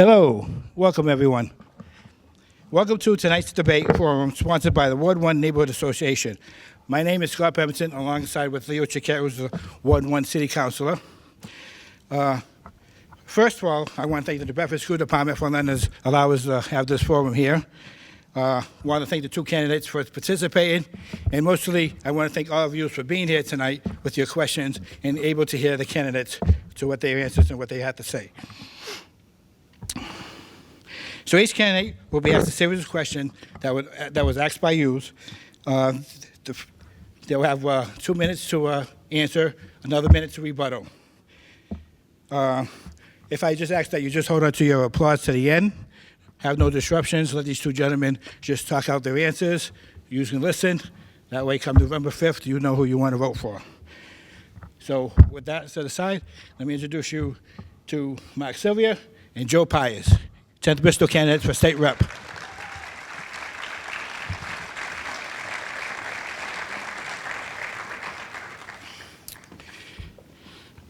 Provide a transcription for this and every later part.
Hello, welcome everyone. Welcome to tonight's debate forum sponsored by the Ward 1 Neighborhood Association. My name is Scott Pemberton, alongside with Leo Chiquette, who's the Ward 1 City Councilor. First of all, I want to thank the Bedford School Department for letting us allow us to have this forum here. I want to thank the two candidates for participating, and mostly I want to thank all of you for being here tonight with your questions and able to hear the candidates to what their answers and what they had to say. So each candidate will be asked a series of questions that was asked by you. They'll have 2 minutes to answer, another minute to rebuttal. If I just ask that you just hold on to your applause to the end, have no disruptions, let these two gentlemen just talk out their answers, you can listen. That way, come November 5th, you know who you want to vote for. So with that set aside, let me introduce you to Mark Sylvia and Joe Pius, 10th Bristol candidates for state rep.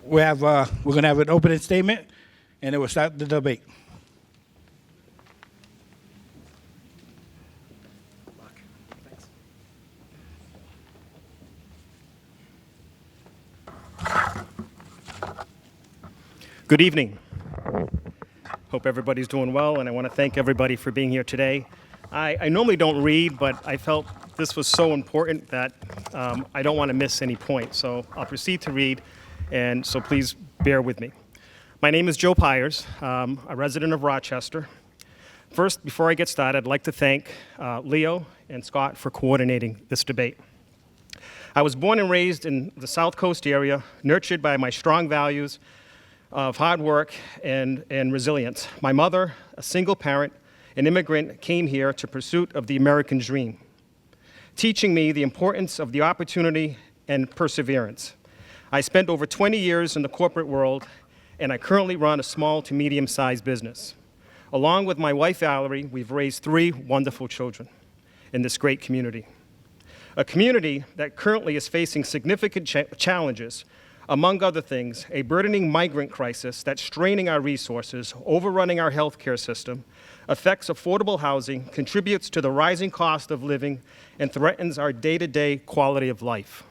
We're going to have an opening statement, and it will start the debate. Good evening. Hope everybody's doing well, and I want to thank everybody for being here today. I normally don't read, but I felt this was so important that I don't want to miss any point. So I'll proceed to read, and so please bear with me. My name is Joe Pius, a resident of Rochester. First, before I get started, I'd like to thank Leo and Scott for coordinating this debate. I was born and raised in the South Coast area, nurtured by my strong values of hard work and resilience. My mother, a single parent, an immigrant, came here to pursuit of the American dream, teaching me the importance of the opportunity and perseverance. I spent over 20 years in the corporate world, and I currently run a small to medium-sized business. Along with my wife, Valerie, we've raised 3 wonderful children in this great community. A community that currently is facing significant challenges. Among other things, a burdening migrant crisis that's straining our resources, overrunning our healthcare system, affects affordable housing, contributes to the rising cost of living, and threatens our day-to-day quality of life.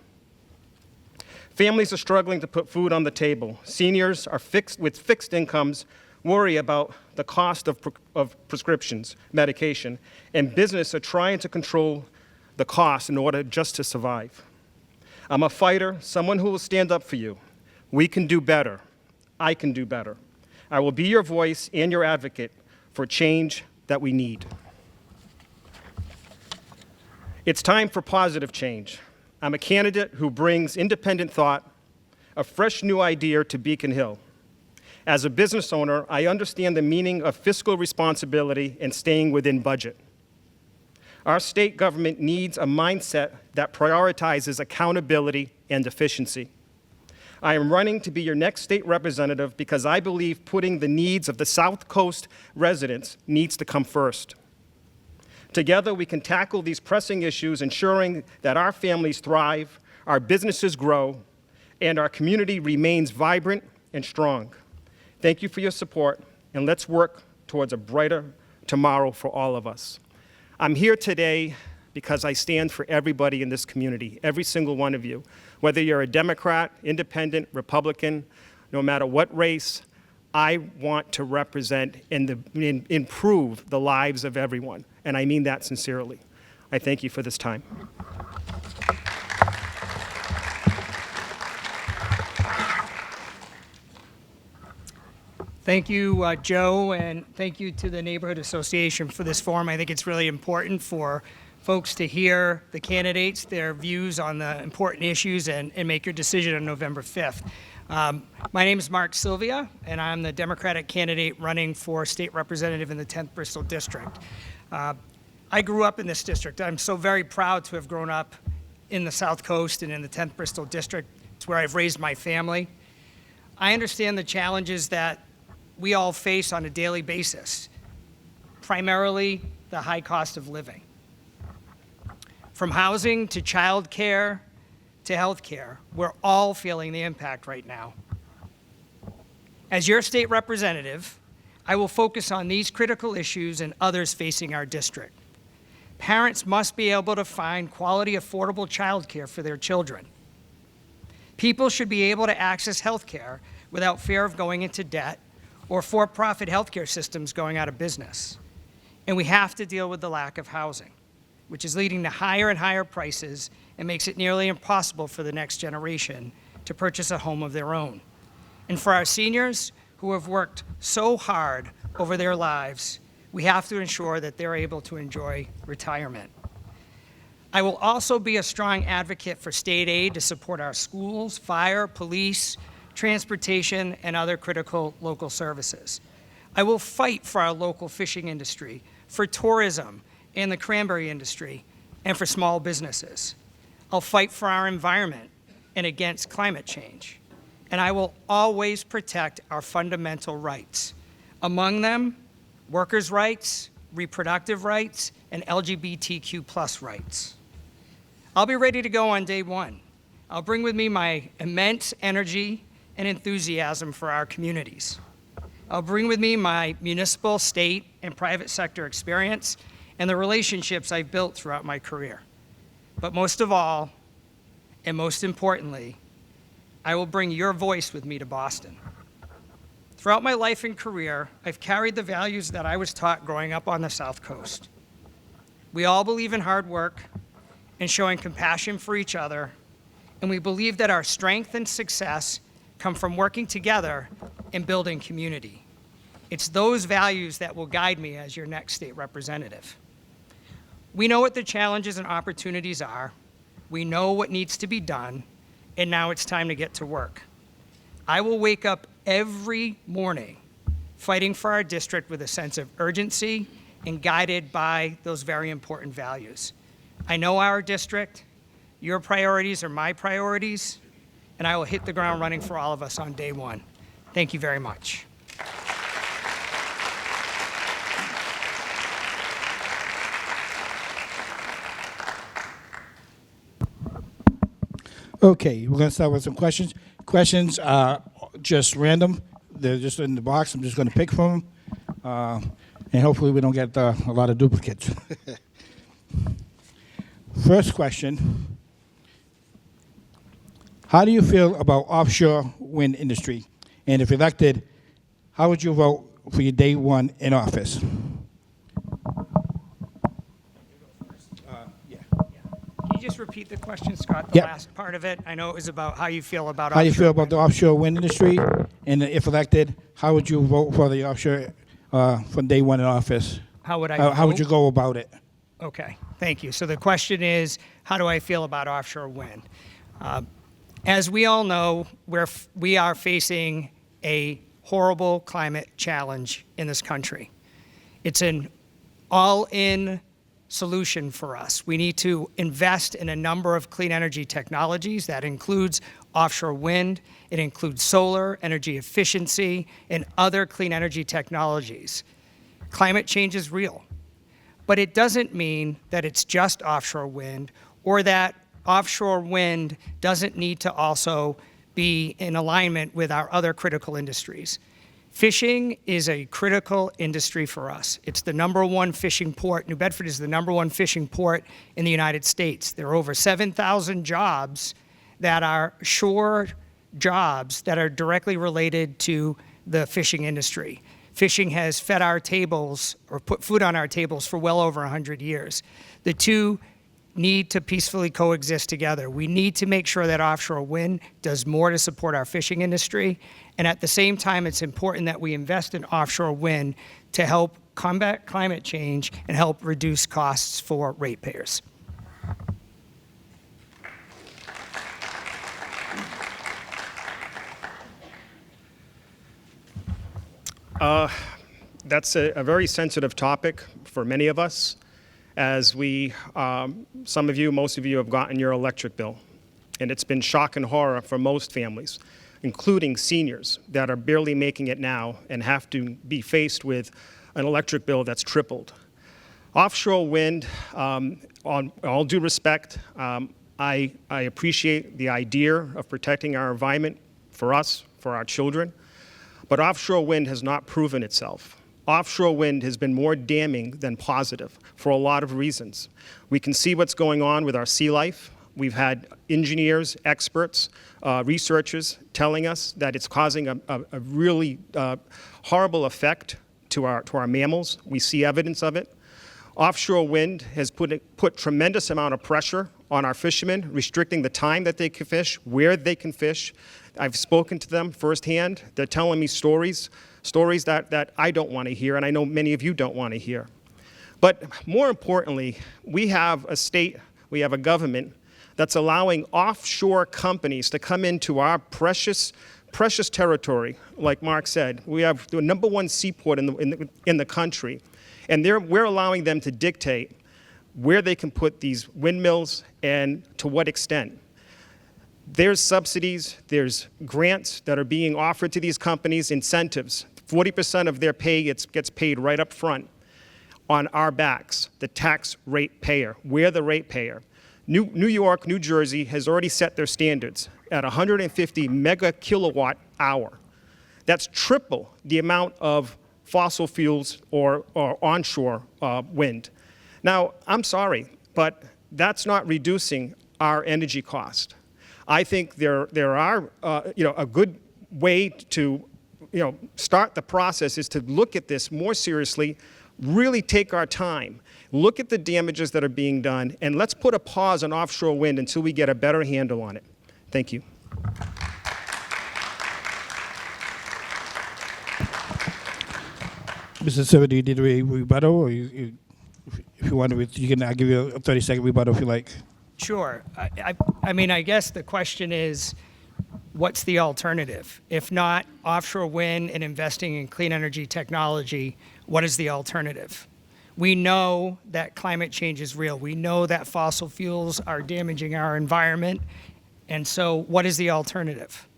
Families are struggling to put food on the table. Seniors are with fixed incomes worry about the cost of prescriptions, medication, and business are trying to control the cost in order just to survive. I'm a fighter, someone who will stand up for you. We can do better. I can do better. I will be your voice and your advocate for change that we need. It's time for positive change. I'm a candidate who brings independent thought, a fresh new idea to Beacon Hill. As a business owner, I understand the meaning of fiscal responsibility and staying within budget. Our state government needs a mindset that prioritizes accountability and efficiency. I am running to be your next state representative because I believe putting the needs of the South Coast residents needs to come first. Together, we can tackle these pressing issues, ensuring that our families thrive, our businesses grow, and our community remains vibrant and strong. Thank you for your support, and let's work towards a brighter tomorrow for all of us. I'm here today because I stand for everybody in this community, every single one of you. Whether you're a Democrat, Independent, Republican, no matter what race, I want to represent and improve the lives of everyone, and I mean that sincerely. I thank you for this time. Thank you, Joe, and thank you to the Neighborhood Association for this forum. I think it's really important for folks to hear the candidates, their views on the important issues, and make your decision on November 5th. My name is Mark Sylvia, and I'm the Democratic candidate running for state representative in the 10th Bristol District. I grew up in this district. I'm so very proud to have grown up in the South Coast and in the 10th Bristol District. It's where I've raised my family. I understand the challenges that we all face on a daily basis, primarily the high cost of living. From housing to child care to health care, we're all feeling the impact right now. As your state representative, I will focus on these critical issues and others facing our district. Parents must be able to find quality, affordable childcare for their children. People should be able to access health care without fear of going into debt or for-profit healthcare systems going out of business. And we have to deal with the lack of housing, which is leading to higher and higher prices and makes it nearly impossible for the next generation to purchase a home of their own. And for our seniors who have worked so hard over their lives, we have to ensure that they're able to enjoy retirement. I will also be a strong advocate for state aid to support our schools, fire, police, transportation, and other critical local services. I will fight for our local fishing industry, for tourism and the cranberry industry, and for small businesses. I'll fight for our environment and against climate change. And I will always protect our fundamental rights. Among them, workers' rights, reproductive rights, and LGBTQ+ rights. I'll be ready to go on day one. I'll bring with me my immense energy and enthusiasm for our communities. I'll bring with me my municipal, state, and private sector experience and the relationships I've built throughout my career. But most of all, and most importantly, I will bring your voice with me to Boston. Throughout my life and career, I've carried the values that I was taught growing up on the South Coast. We all believe in hard work and showing compassion for each other, and we believe that our strength and success come from working together and building community. It's those values that will guide me as your next state representative. We know what the challenges and opportunities are. We know what needs to be done, and now it's time to get to work. I will wake up every morning fighting for our district with a sense of urgency and guided by those very important values. I know our district, your priorities are my priorities, and I will hit the ground running for all of us on day one. Thank you very much. Okay, we're going to start with some questions. Questions are just random. They're just in the box. I'm just going to pick from them. And hopefully we don't get a lot of duplicates. First question. How do you feel about offshore wind industry? And if elected, how would you vote for your day one in office? Can you just repeat the question, Scott, the last part of it? I know it was about how you feel about How do you offshore feel about wind. the offshore wind industry? And if elected, how would you vote for the offshore from day one in office? How would I How would vote? you go about it? Okay, thank you. So the question is, how do I feel about offshore wind? As we all know, we are facing a horrible climate challenge in this country. It's an all-in solution for us. We need to invest in a number of clean energy technologies. That includes offshore wind, it includes solar, energy efficiency, and other clean energy technologies. Climate change is real, but it doesn't mean that it's just offshore wind or that offshore wind doesn't need to also be in alignment with our other critical industries. Fishing is a critical industry for us. It's the #1 fishing port. New Bedford is the #1 fishing port in the United States. There are over 7,000 jobs that are shore jobs that are directly related to the fishing industry. Fishing has fed our tables or put food on our tables for well over 100 years. The two need to peacefully coexist together. We need to make sure that offshore wind does more to support our fishing industry, and at the same time, it's important that we invest in offshore wind to help combat climate change and help reduce costs for ratepayers. That's a very sensitive topic for many of us, as some of you, most of you have gotten your electric bill. And it's been shock and horror for most families, including seniors that are barely making it now and have to be faced with an electric bill that's tripled. Offshore wind, on all due respect, I appreciate the idea of protecting our environment for us, for our children. But offshore wind has not proven itself. Offshore wind has been more damning than positive for a lot of reasons. We can see what's going on with our sea life. We've had engineers, experts, researchers telling us that it's causing a really horrible effect to our mammals. We see evidence of it. Offshore wind has put tremendous amount of pressure on our fishermen, restricting the time that they can fish, where they can fish. I've spoken to them firsthand. They're telling me stories that I don't want to hear, and I know many of you don't want to hear. But more importantly, we have a government that's allowing offshore companies to come into our precious territory. Like Mark said, we have the #1 seaport in the country, and we're allowing them to dictate where they can put these windmills and to what extent. There's subsidies, there's grants that are being offered to these companies, incentives. 40% of their pay gets paid right up front on our backs, the tax rate payer. We're the rate payer. New York, New Jersey has already set their standards at 150 mega kilowatt hour. That's triple the amount of fossil fuels or onshore wind. Now, I'm sorry, but that's not reducing our energy cost. I think there are, a good way to, start the process is to look at this more seriously, really take our time, look at the damages that are being done, and let's put a pause on offshore wind until we get a better handle on it. Thank you. Mr. Silver, do you need a rebuttal, or if you want to, you can. I'll give you a 30-second rebuttal if you like. Sure. I mean, I guess the question is, what's the alternative? If not offshore wind and investing in clean energy technology, what is the alternative? We know that climate change is real. We know that fossil fuels are damaging our environment. And so what is the alternative?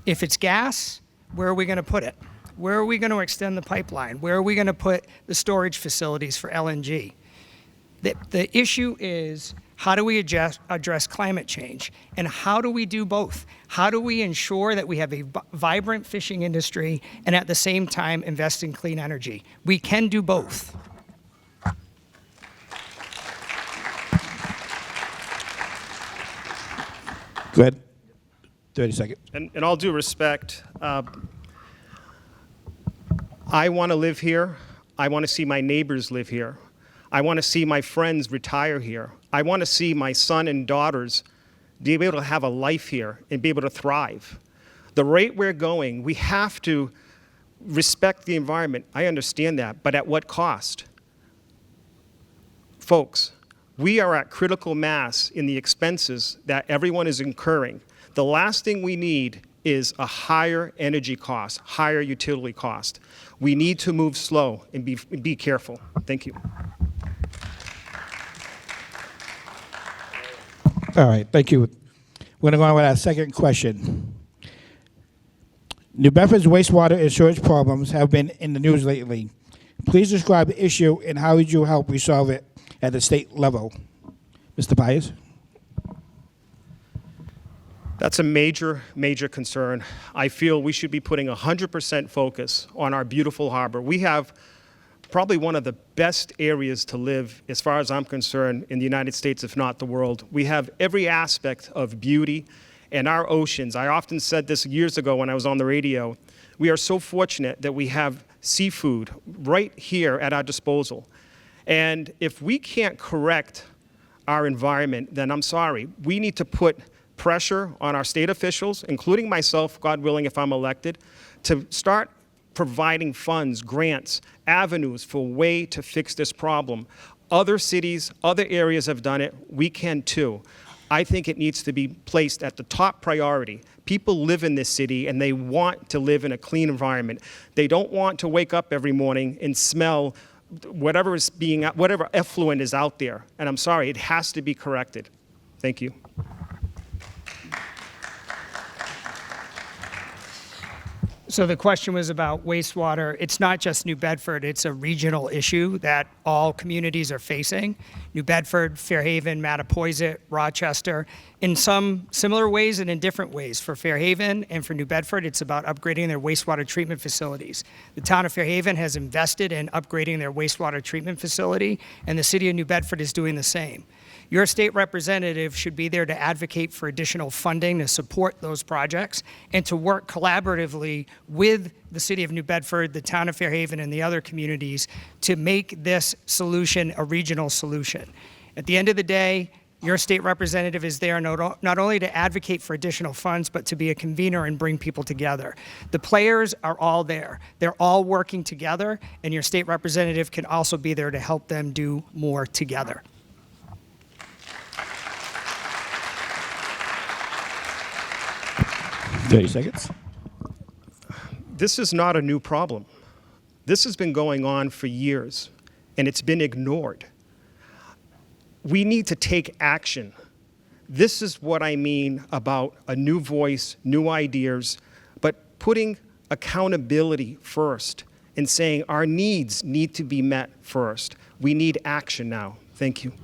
If it's gas, where are we going to put it? Where are we going to extend the pipeline? Where are we going to put the storage facilities for LNG? The issue is, how do we address climate change? And how do we do both? How do we ensure that we have a vibrant fishing industry and at the same time invest in clean energy? We can do both. Go ahead. 30 seconds. And in all due respect, I want to live here. I want to see my neighbors live here. I want to see my friends retire here. I want to see my son and daughters be able to have a life here and be able to thrive. The rate we're going, we have to respect the environment. I understand that, but at what cost? Folks, we are at critical mass in the expenses that everyone is incurring. The last thing we need is a higher energy cost, higher utility cost. We need to move slow and be careful. Thank you. All right, thank you. We're going to go on with our second question. New Bedford's wastewater and sewage problems have been in the news lately. Please describe the issue and how would you help resolve it at the state level? Mr. Byers? That's a major, major concern. I feel we should be putting 100% focus on our beautiful harbor. We have probably one of the best areas to live, as far as I'm concerned, in the United States, if not the world. We have every aspect of beauty, and our oceans. I often said this years ago when I was on the radio. We are so fortunate that we have seafood right here at our disposal. And if we can't correct our environment, then I'm sorry. We need to put pressure on our state officials, including myself, God willing, if I'm elected, to start providing funds, grants, avenues for a way to fix this problem. Other cities, other areas have done it. We can too. I think it needs to be placed at the top priority. People live in this city and they want to live in a clean environment. They don't want to wake up every morning and smell whatever effluent is out there. And I'm sorry, it has to be corrected. Thank you. So the question was about wastewater. It's not just New Bedford, it's a regional issue that all communities are facing. New Bedford, Fairhaven, Mattapoisett, Rochester, in some similar ways and in different ways. For Fairhaven and for New Bedford, it's about upgrading their wastewater treatment facilities. The town of Fairhaven has invested in upgrading their wastewater treatment facility, and the city of New Bedford is doing the same. Your state representative should be there to advocate for additional funding to support those projects and to work collaboratively with the city of New Bedford, the town of Fairhaven, and the other communities to make this solution a regional solution. At the end of the day, your state representative is there not only to advocate for additional funds, but to be a convener and bring people together. The players are all there. They're all working together, and your state representative can also be there to help them do more together. 30 seconds. This is not a new problem. This has been going on for years, and it's been ignored. We need to take action. This is what I mean about a new voice, new ideas, but putting accountability first and saying our needs need to be met first. We need action now. Thank you.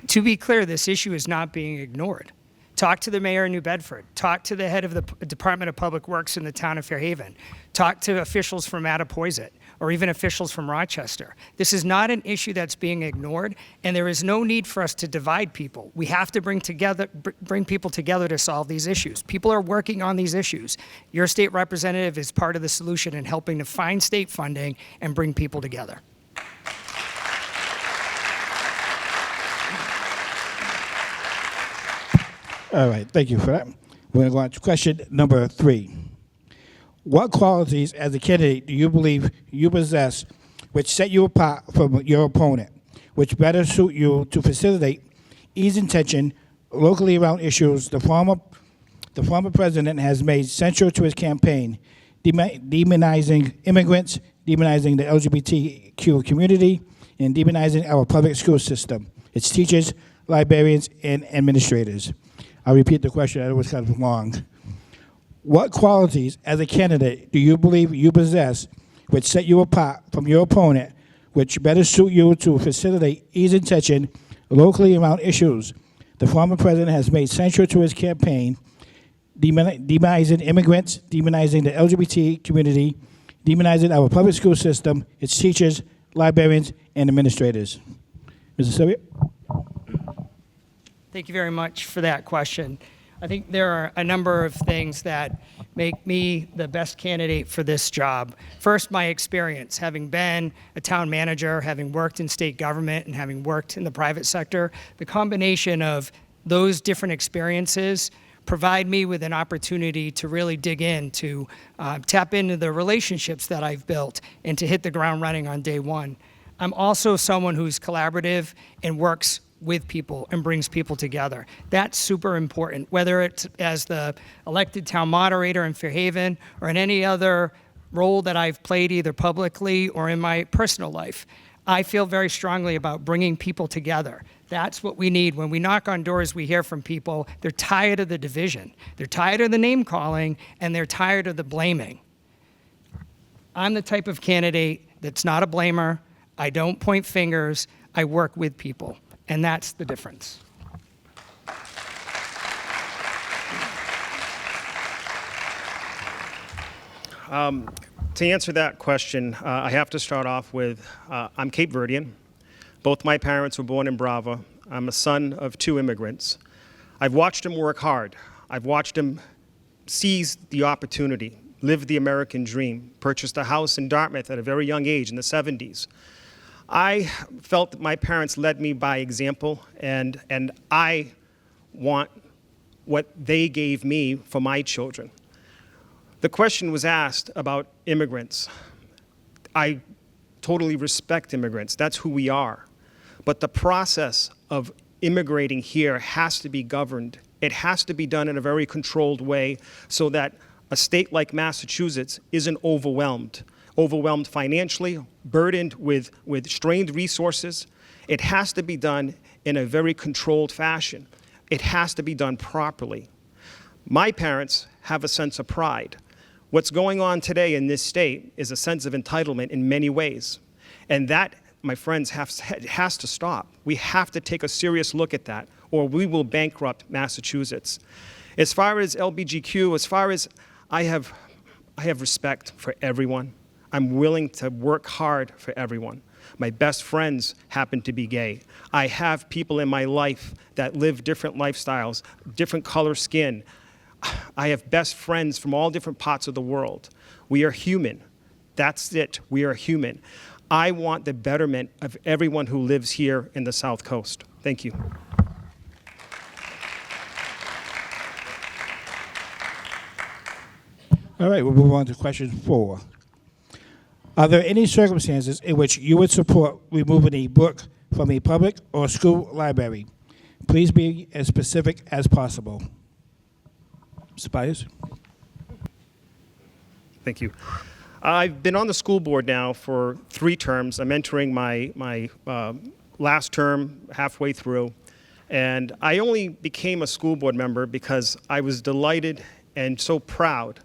To be clear, this issue is not being ignored. Talk to the mayor of New Bedford. Talk to the head of the Department of Public Works in the town of Fairhaven. Talk to officials from Mattapoisett or even officials from Rochester. This is not an issue that's being ignored, and there is no need for us to divide people. We have to bring people together to solve these issues. People are working on these issues. Your state representative is part of the solution in helping to find state funding and bring people together. All right, thank you for that. We're going to go on to question number 3. What qualities as a candidate do you believe you possess which set you apart from your opponent, which better suit you to facilitate ease and tension locally around issues the former president has made central to his campaign, demonizing immigrants, demonizing the LGBTQ community, and demonizing our public school system, its teachers, librarians, and administrators? I'll repeat the question. I know it's kind of long. What qualities as a candidate do you believe you possess which set you apart from your opponent, which better suit you to facilitate ease and tension locally around issues the former president has made central to his campaign, demonizing immigrants, demonizing the LGBT community, demonizing our public school system, its teachers, librarians, and administrators? Mr. Sylvia? Thank you very much for that question. I think there are a number of things that make me the best candidate for this job. First, my experience, having been a town manager, having worked in state government, and having worked in the private sector. The combination of those different experiences provide me with an opportunity to really dig in, to tap into the relationships that I've built, and to hit the ground running on day one. I'm also someone who's collaborative and works with people and brings people together. That's super important, whether it's as the elected town moderator in Fairhaven or in any other role that I've played either publicly or in my personal life. I feel very strongly about bringing people together. That's what we need. When we knock on doors, we hear from people, they're tired of the division. They're tired of the name calling, and they're tired of the blaming. I'm the type of candidate that's not a blamer. I don't point fingers. I work with people. And that's the difference. To answer that question, I have to start off with, I'm Cape Verdean. Both my parents were born in Brava. I'm a son of 2 immigrants. I've watched him work hard. I've watched him seize the opportunity, live the American dream, purchased a house in Dartmouth at a very young age in the 70s. I felt that my parents led me by example, and I want what they gave me for my children. The question was asked about immigrants. I totally respect immigrants. That's who we are. But the process of immigrating here has to be governed. It has to be done in a very controlled way so that a state like Massachusetts isn't overwhelmed financially, burdened with strained resources. It has to be done in a very controlled fashion. It has to be done properly. My parents have a sense of pride. What's going on today in this state is a sense of entitlement in many ways. And that, my friends, has to stop. We have to take a serious look at that, or we will bankrupt Massachusetts. As far as LBGQ, I have respect for everyone. I'm willing to work hard for everyone. My best friends happen to be gay. I have people in my life that live different lifestyles, different color skin. I have best friends from all different parts of the world. We are human. That's it. We are human. I want the betterment of everyone who lives here in the South Coast. Thank you. All right, we'll move on to question 4. Are there any circumstances in which you would support removing a book from a public or school library? Please be as specific as possible. Mr. Byers? Thank you. I've been on the school board now for 3 terms. I'm entering my last term halfway through. And I only became a school board member because I was delighted and so proud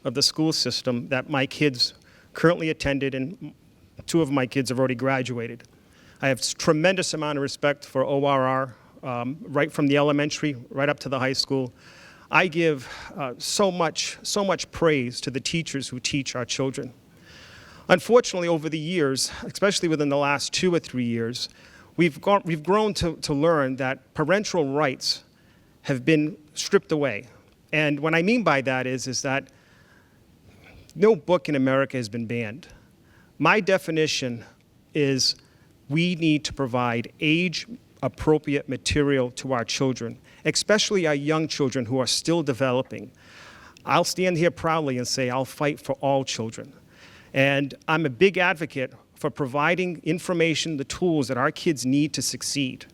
of the school system that my kids currently attended, and 2 of my kids have already graduated. I have tremendous amount of respect for ORR, right from the elementary right up to the high school. I give so much praise to the teachers who teach our children. Unfortunately, over the years, especially within the last 2 or 3 years, we've grown to learn that parental rights have been stripped away. And what I mean by that is that no book in America has been banned. My definition is we need to provide age-appropriate material to our children, especially our young children who are still developing. I'll stand here proudly and say I'll fight for all children. And I'm a big advocate for providing information, the tools that our kids need to succeed.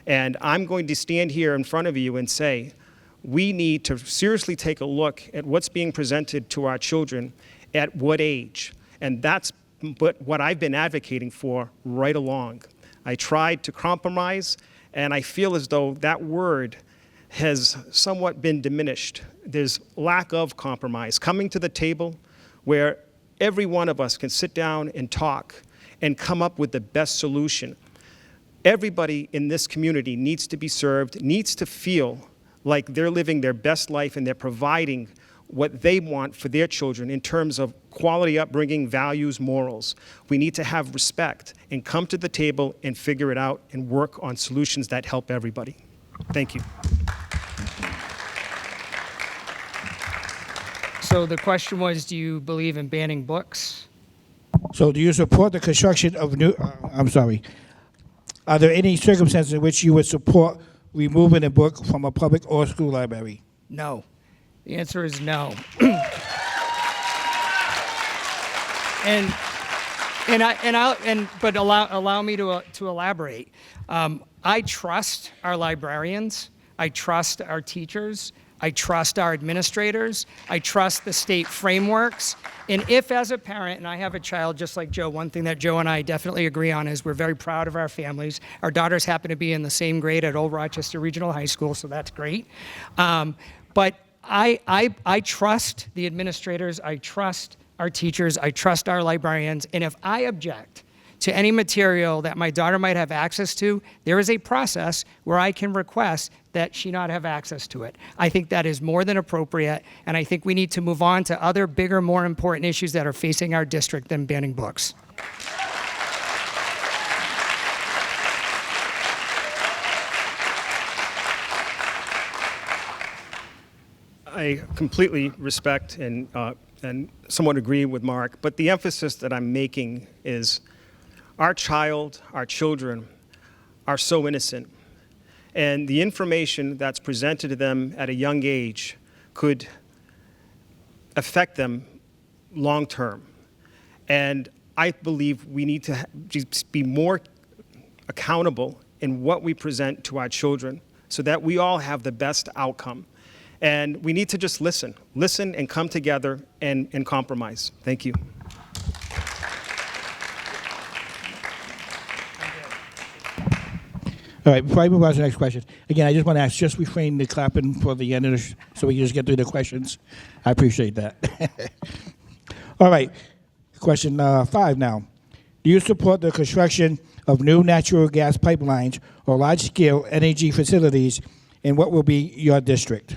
And I'm going to stand here in front of you and say, we need to seriously take a look at what's being presented to our children at what age. And that's what I've been advocating for right along. I tried to compromise, and I feel as though that word has somewhat been diminished. There's lack of compromise. Coming to the table where every one of us can sit down and talk and come up with the best solution. Everybody in this community needs to be served, needs to feel like they're living their best life and they're providing what they want for their children in terms of quality upbringing, values, morals. We need to have respect and come to the table and figure it out and work on solutions that help everybody. Thank you. So the question was, do you believe in banning books? So do you support the construction of are there any circumstances in which you would support removing a book from a public or school library? No. The answer is no. But allow me to elaborate. I trust our librarians. I trust our teachers. I trust our administrators. I trust the state frameworks. And if, as a parent, and I have a child just like Joe, one thing that Joe and I definitely agree on is we're very proud of our families. Our daughters happen to be in the same grade at Old Rochester Regional High School, so that's great. But I trust the administrators. I trust our teachers. I trust our librarians. And if I object to any material that my daughter might have access to, there is a process where I can request that she not have access to it. I think that is more than appropriate, and I think we need to move on to other bigger, more important issues that are facing our district than banning books. I completely respect and somewhat agree with Mark, but the emphasis that I'm making is our children are so innocent, and the information that's presented to them at a young age could affect them long term. And I believe we need to just be more accountable in what we present to our children so that we all have the best outcome. And we need to just listen and come together and compromise. Thank you. All All right, before I move on to the next question, again, I just want to ask, just refrain the clapping for the end of so we can just get through the questions. I appreciate that. All right, question 5 now. Do you support the construction of new natural gas pipelines or large-scale energy facilities in what will be your district?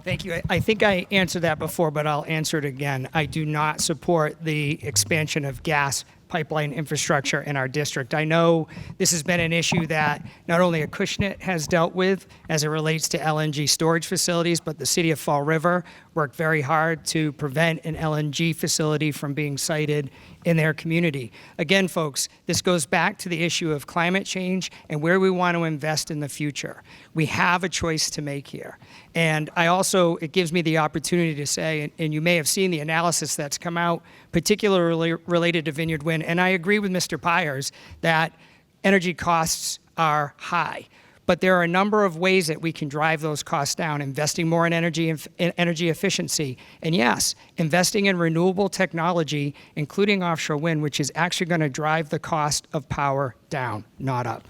Thank you. I think I answered that before, but I'll answer it again. I do not support the expansion of gas pipeline infrastructure in our district. I know this has been an issue that not only Acushnet has dealt with as it relates to LNG storage facilities, but the city of Fall River worked very hard to prevent an LNG facility from being sited in their community. Again, folks, this goes back to the issue of climate change and where we want to invest in the future. We have a choice to make here. And it gives me the opportunity to say, and you may have seen the analysis that's come out, particularly related to Vineyard Wind, and I agree with Mr. Pyers that energy costs are high. But there are a number of ways that we can drive those costs down, investing more in energy efficiency. And yes, investing in renewable technology, including offshore wind, which is actually going to drive the cost of power down, not up.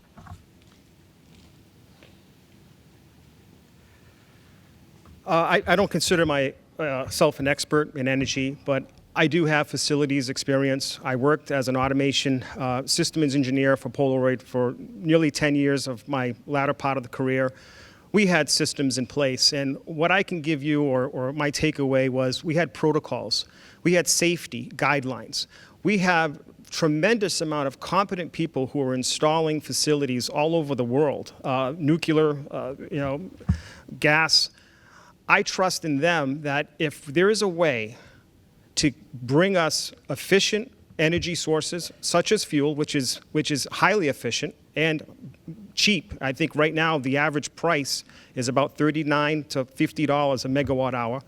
I don't consider myself an expert in energy, but I do have facilities experience. I worked as an automation systems engineer for Polaroid for nearly 10 years of my latter part of the career. We had systems in place, and what I can give you, or my takeaway was, we had protocols. We had safety guidelines. We have tremendous amount of competent people who are installing facilities all over the world, nuclear, gas. I trust in them that if there is a way to bring us efficient energy sources, such as fuel, which is highly efficient and cheap. I think right now the average price is about $39 to $50 a megawatt hour.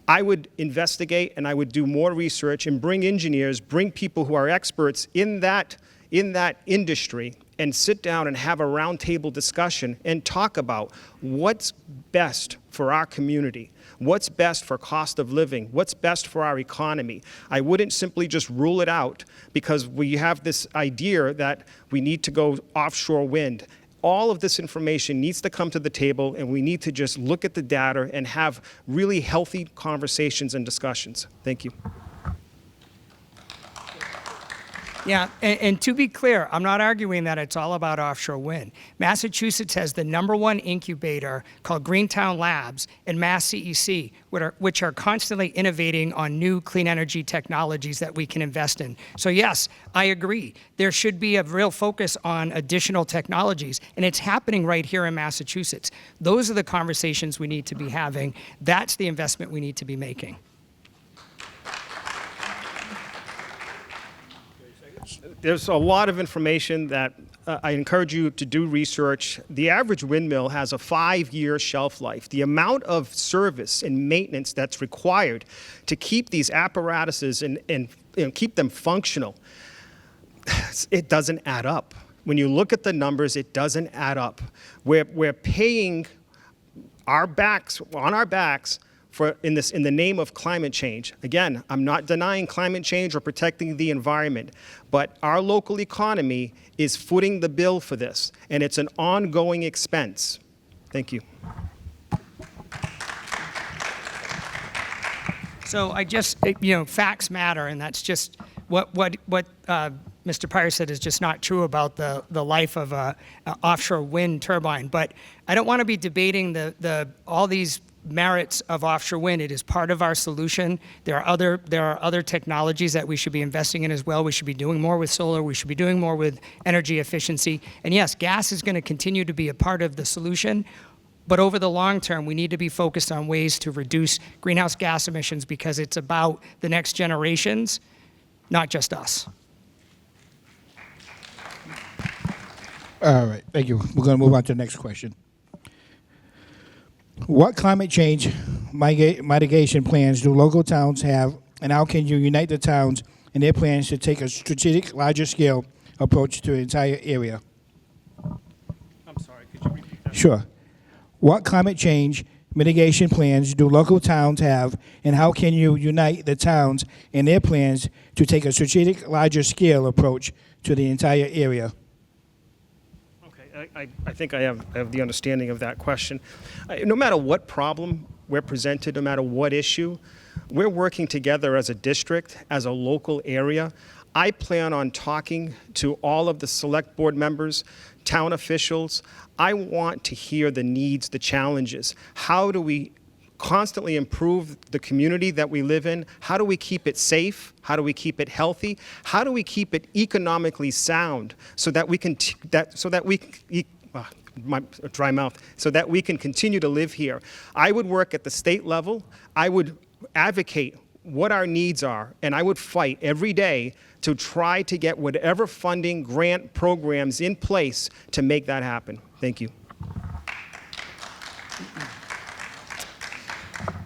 I would investigate and I would do more research and bring engineers, bring people who are experts in that industry, and sit down and have a roundtable discussion and talk about what's best for our community, what's best for cost of living, what's best for our economy. I wouldn't simply just rule it out because we have this idea that we need to go offshore wind. All of this information needs to come to the table, and we need to just look at the data and have really healthy conversations and discussions. Thank you. Yeah, and to be clear, I'm not arguing that it's all about offshore wind. Massachusetts has the #1 incubator called Greentown Labs and Mass CEC, which are constantly innovating on new clean energy technologies that we can invest in. So yes, I agree. There should be a real focus on additional technologies, and it's happening right here in Massachusetts. Those are the conversations we need to be having. That's the investment we need to be making. There's a lot of information that I encourage you to do research. The average windmill has a 5-year shelf life. The amount of service and maintenance that's required to keep these apparatuses and keep them functional, it doesn't add up. When you look at the numbers, it doesn't add up. We're paying on our backs in the name of climate change. Again, I'm not denying climate change or protecting the environment, but our local economy is footing the bill for this, and it's an ongoing expense. Thank you. So facts matter, and that's just what Mr. Pyers said is just not true about the life of an offshore wind turbine. But I don't want to be debating all these merits of offshore wind. It is part of our solution. There are other technologies that we should be investing in as well. We should be doing more with solar. We should be doing more with energy efficiency. And yes, gas is going to continue to be a part of the solution. But over the long term, we need to be focused on ways to reduce greenhouse gas emissions because it's about the next generations, not just us. All right, thank you. We're going to move on to the next question. What climate change mitigation plans do local towns have, and how can you unite the towns in their plans to take a strategic, larger-scale approach to the entire area? I'm sorry, could you repeat that? Sure. What climate change mitigation plans do local towns have, and how can you unite the towns in their plans to take a strategic, larger-scale approach to the entire area? I think I have the understanding of that question. No matter what problem we're presented, no matter what issue, we're working together as a district, as a local area. I plan on talking to all of the select board members, town officials. I want to hear the needs, the challenges. How do we constantly improve the community that we live in? How do we keep it safe? How do we keep it healthy? How do we keep it economically sound so that we can my dry mouth, so that we can continue to live here? I would work at the state level. I would advocate what our needs are, and I would fight every day to try to get whatever funding, grant programs in place to make that happen. Thank you.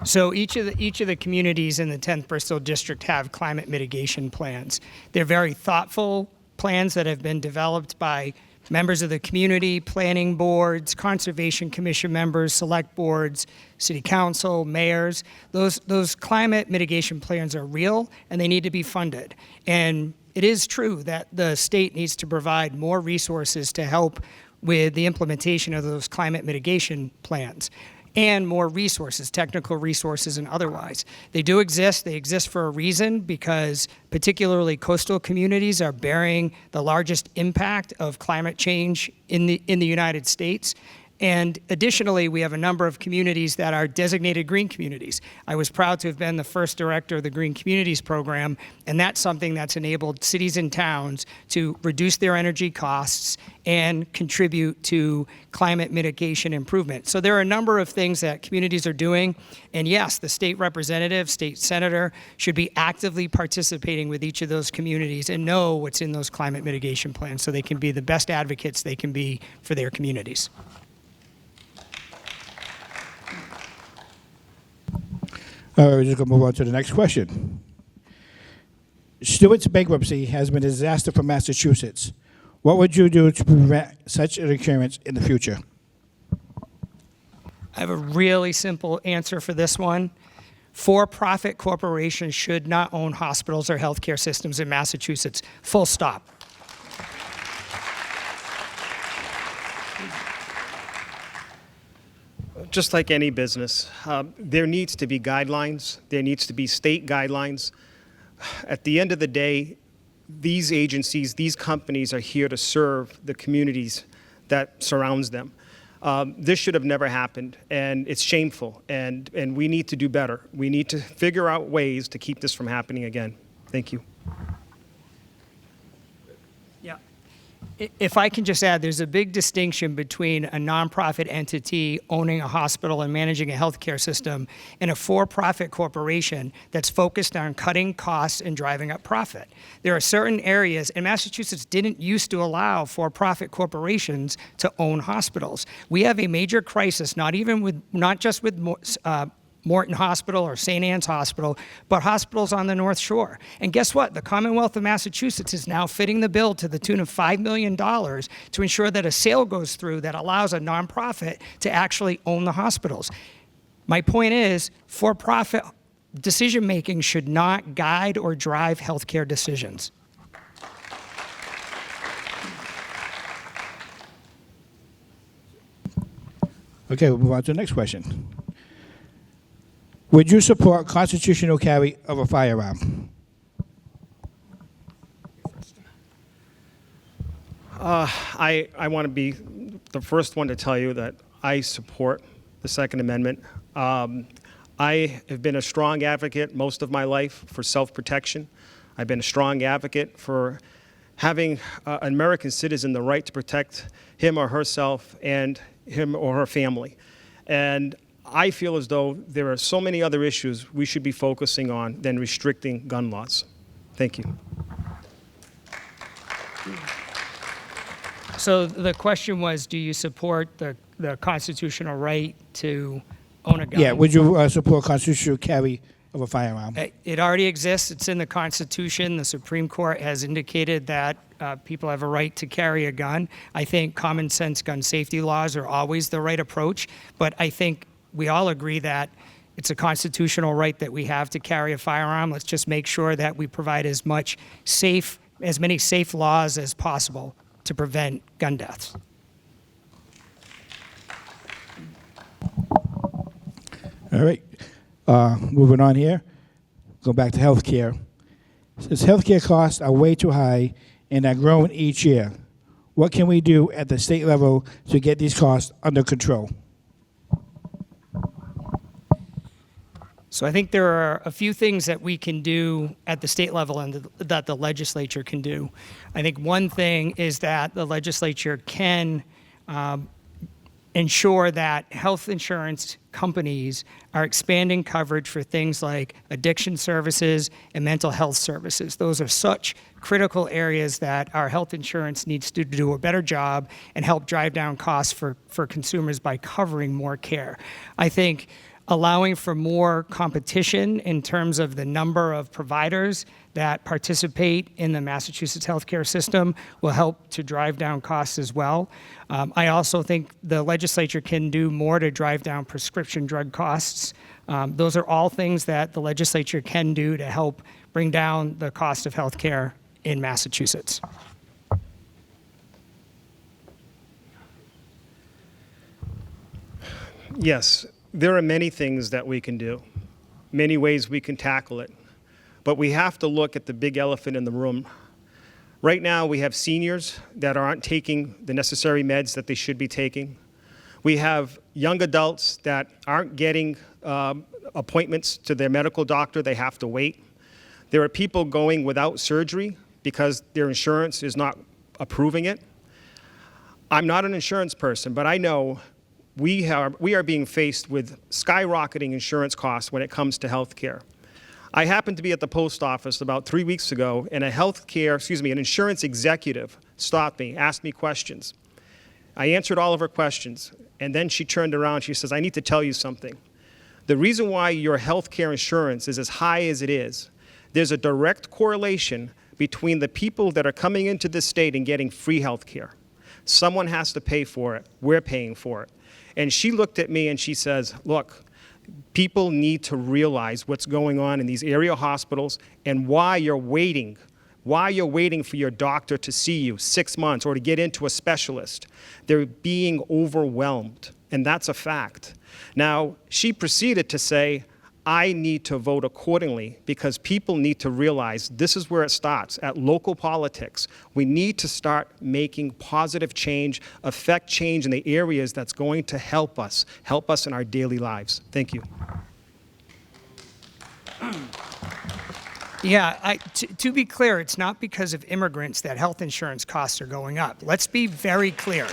So each of the communities in the 10th Bristol District have climate mitigation plans. They're very thoughtful plans that have been developed by members of the community, planning boards, conservation commission members, select boards, city council, mayors. Those climate mitigation plans are real and they need to be funded. And it is true that the state needs to provide more resources to help with the implementation of those climate mitigation plans, and more resources, technical resources and otherwise. They do exist. They exist for a reason, because particularly coastal communities are bearing the largest impact of climate change in the United States. And additionally, we have a number of communities that are designated green communities. I was proud to have been the first director of the Green Communities Program, and that's something that's enabled cities and towns to reduce their energy costs and contribute to climate mitigation improvement. So there are a number of things that communities are doing, and yes, the state representative, state senator should be actively participating with each of those communities and know what's in those climate mitigation plans so they can be the best advocates they can be for their communities. All right, we're just going to move on to the next question. Stewart's bankruptcy has been a disaster for Massachusetts. What would you do to prevent such an occurrence in the future? I have a really simple answer for this one. For-profit corporations should not own hospitals or healthcare systems in Massachusetts. Full stop. Just like any business, there needs to be guidelines. There needs to be state guidelines. At the end of the day, these agencies, these companies are here to serve the communities that surrounds them. This should have never happened, and it's shameful, and we need to do better. We need to figure out ways to keep this from happening again. Thank you. Yeah. If I can just add, there's a big distinction between a nonprofit entity owning a hospital and managing a healthcare system and a for-profit corporation that's focused on cutting costs and driving up profit. There are certain areas, and Massachusetts didn't used to allow for-profit corporations to own hospitals. We have a major crisis, not just with Morton Hospital or St. Anne's Hospital, but hospitals on the North Shore. And guess what? The Commonwealth of Massachusetts is now fitting the bill to the tune of $5 million to ensure that a sale goes through that allows a nonprofit to actually own the hospitals. My point is, for-profit decision-making should not guide or drive healthcare decisions. Okay, we'll move on to the next question. Would you support constitutional carry of a firearm? I want to be the first one to tell you that I support the Second Amendment. I have been a strong advocate most of my life for self-protection. I've been a strong advocate for having an American citizen the right to protect him or herself and him or her family. And I feel as though there are so many other issues we should be focusing on than restricting gun laws. Thank you. So the question was, do you support the constitutional right to own a gun? Yeah, would you support constitutional carry of a firearm? It already exists. It's in the Constitution. The Supreme Court has indicated that people have a right to carry a gun. I think common sense gun safety laws are always the right approach, but I think we all agree that it's a constitutional right that we have to carry a firearm. Let's just make sure that we provide as many safe laws as possible to prevent gun deaths. All right. Moving on here. Go back to healthcare. Since healthcare costs are way too high and are growing each year, what can we do at the state level to get these costs under control? So I think there are a few things that we can do at the state level and that the legislature can do. I think one thing is that the legislature can ensure that health insurance companies are expanding coverage for things like addiction services and mental health services. Those are such critical areas that our health insurance needs to do a better job and help drive down costs for consumers by covering more care. I think allowing for more competition in terms of the number of providers that participate in the Massachusetts healthcare system will help to drive down costs as well. I also think the legislature can do more to drive down prescription drug costs. Those are all things that the legislature can do to help bring down the cost of healthcare in Massachusetts. Yes, there are many things that we can do, many ways we can tackle it, but we have to look at the big elephant in the room. Right now, we have seniors that aren't taking the necessary meds that they should be taking. We have young adults that aren't getting appointments to their medical doctor. They have to wait. There are people going without surgery because their insurance is not approving it. I'm not an insurance person, but I know we are being faced with skyrocketing insurance costs when it comes to health care. I happened to be at the post office about 3 weeks ago, and an insurance executive stopped me, asked me questions. I answered all of her questions, and then she turned around, she says, I need to tell you something. The reason why your health care insurance is as high as it is, there's a direct correlation between the people that are coming into this state and getting free health care. Someone has to pay for it. We're paying for it. And she looked at me and she says, look, people need to realize what's going on in these area hospitals and why you're waiting for your doctor to see you 6 months or to get into a specialist. They're being overwhelmed, and that's a fact. Now, she proceeded to say, I need to vote accordingly because people need to realize this is where it starts, at local politics. We need to start making positive change, affect change in the areas that's going to help us in our daily lives. Thank you. Yeah, to be clear, it's not because of immigrants that health insurance costs are going up. Let's be very clear.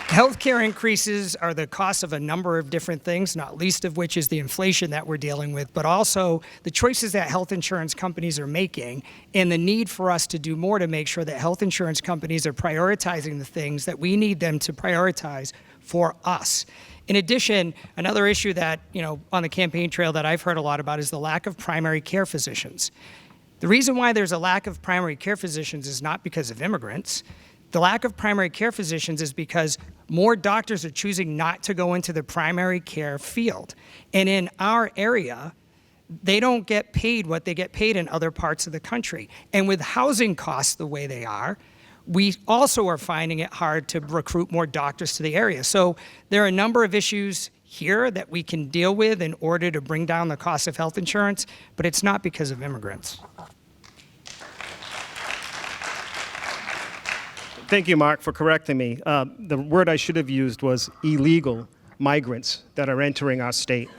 Healthcare increases are the cost of a number of different things, not least of which is the inflation that we're dealing with, but also the choices that health insurance companies are making and the need for us to do more to make sure that health insurance companies are prioritizing the things that we need them to prioritize for us. In addition, another issue that, on the campaign trail that I've heard a lot about is the lack of primary care physicians. The reason why there's a lack of primary care physicians is not because of immigrants. The lack of primary care physicians is because more doctors are choosing not to go into the primary care field. And in our area, they don't get paid what they get paid in other parts of the country. And with housing costs the way they are, we also are finding it hard to recruit more doctors to the area. So there are a number of issues here that we can deal with in order to bring down the cost of health insurance, but it's not because of immigrants. Thank you, Mark, for correcting me. The word I should have used was illegal migrants that are entering our state.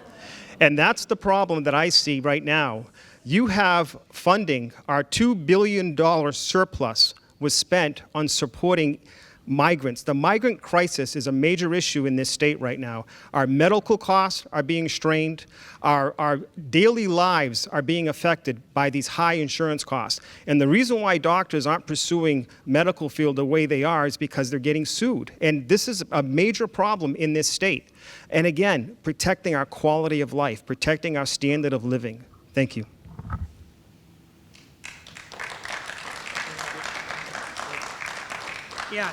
And that's the problem that I see right now. You have funding, our $2 billion surplus was spent on supporting migrants. The migrant crisis is a major issue in this state right now. Our medical costs are being strained. Our daily lives are being affected by these high insurance costs. And the reason why doctors aren't pursuing medical field the way they are is because they're getting sued. And this is a major problem in this state. And again, protecting our quality of life, protecting our standard of living. Thank you. Yeah,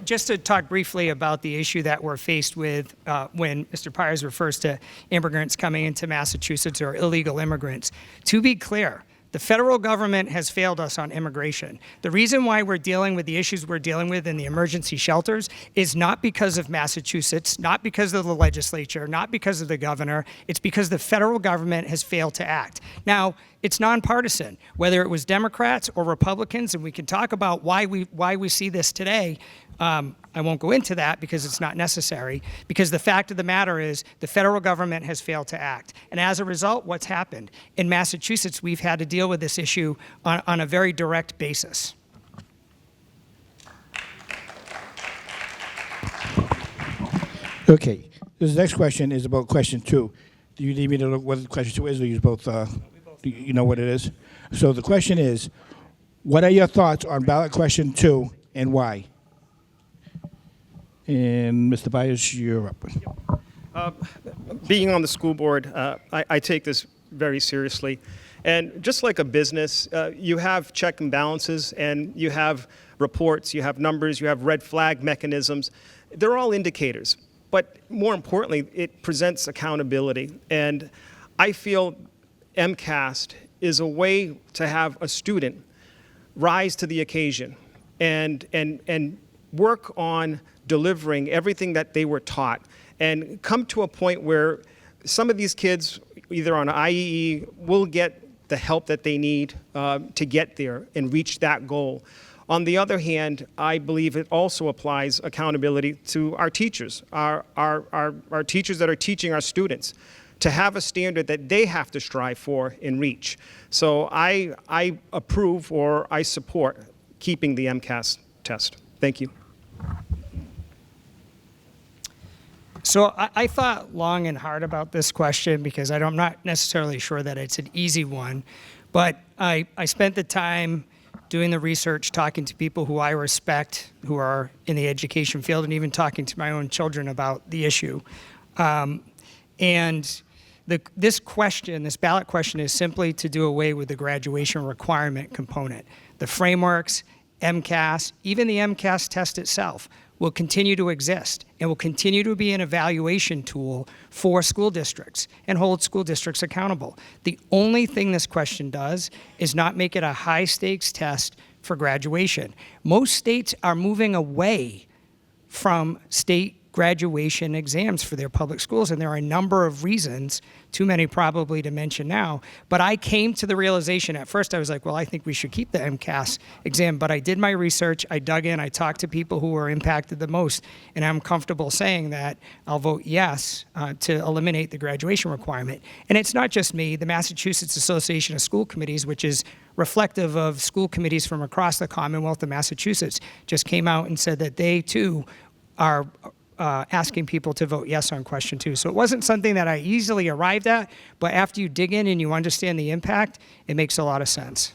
just to talk briefly about the issue that we're faced with when Mr. Pyers refers to immigrants coming into Massachusetts or illegal immigrants. To be clear, The federal government has failed us on immigration. The reason why we're dealing with the issues we're dealing with in the emergency shelters is not because of Massachusetts, not because of the legislature, not because of the governor. It's because the federal government has failed to act. Now, it's nonpartisan, whether it was Democrats or Republicans, and we can talk about why we see this today. I won't go into that because it's not necessary, because the fact of the matter is the federal government has failed to act. And as a result, what's happened? In Massachusetts, we've had to deal with this issue on a very direct basis. Okay, this next question is about question 2. Do you need me to look what question 2 is, or you both, do you know what it is? So the question is, what are your thoughts on ballot question 2 and why? And Mr. Byers, you're up. Being on the school board, I take this very seriously. And just like a business, you have check and balances, and you have reports, you have numbers, you have red flag mechanisms. They're all indicators. But more importantly, it presents accountability. And I feel MCAS is a way to have a student rise to the occasion and work on delivering everything that they were taught, and come to a point where some of these kids, either on IEE, will get the help that they need to get there and reach that goal. On the other hand, I believe it also applies accountability to our teachers, our teachers that are teaching our students, to have a standard that they have to strive for and reach. So I approve, or I support keeping the MCAS test. Thank you. So I thought long and hard about this question because I'm not necessarily sure that it's an easy one, but I spent the time doing the research, talking to people who I respect, who are in the education field, and even talking to my own children about the issue. And this ballot question is simply to do away with the graduation requirement component. The frameworks, MCAS, even the MCAS test itself will continue to exist and will continue to be an evaluation tool for school districts and hold school districts accountable. The only thing this question does is not make it a high-stakes test for graduation. Most states are moving away from state graduation exams for their public schools, and there are a number of reasons, too many probably to mention now, but I came to the realization at first. I was like, well, I think we should keep the MCAS exam, but I did my research, I dug in, I talked to people who were impacted the most, and I'm comfortable saying that I'll vote yes to eliminate the graduation requirement. And it's not just me. The Massachusetts Association of School Committees, which is reflective of school committees from across the Commonwealth of Massachusetts, just came out and said that they too are asking people to vote yes on question 2. So it wasn't something that I easily arrived at, but after you dig in and you understand the impact, it makes a lot of sense.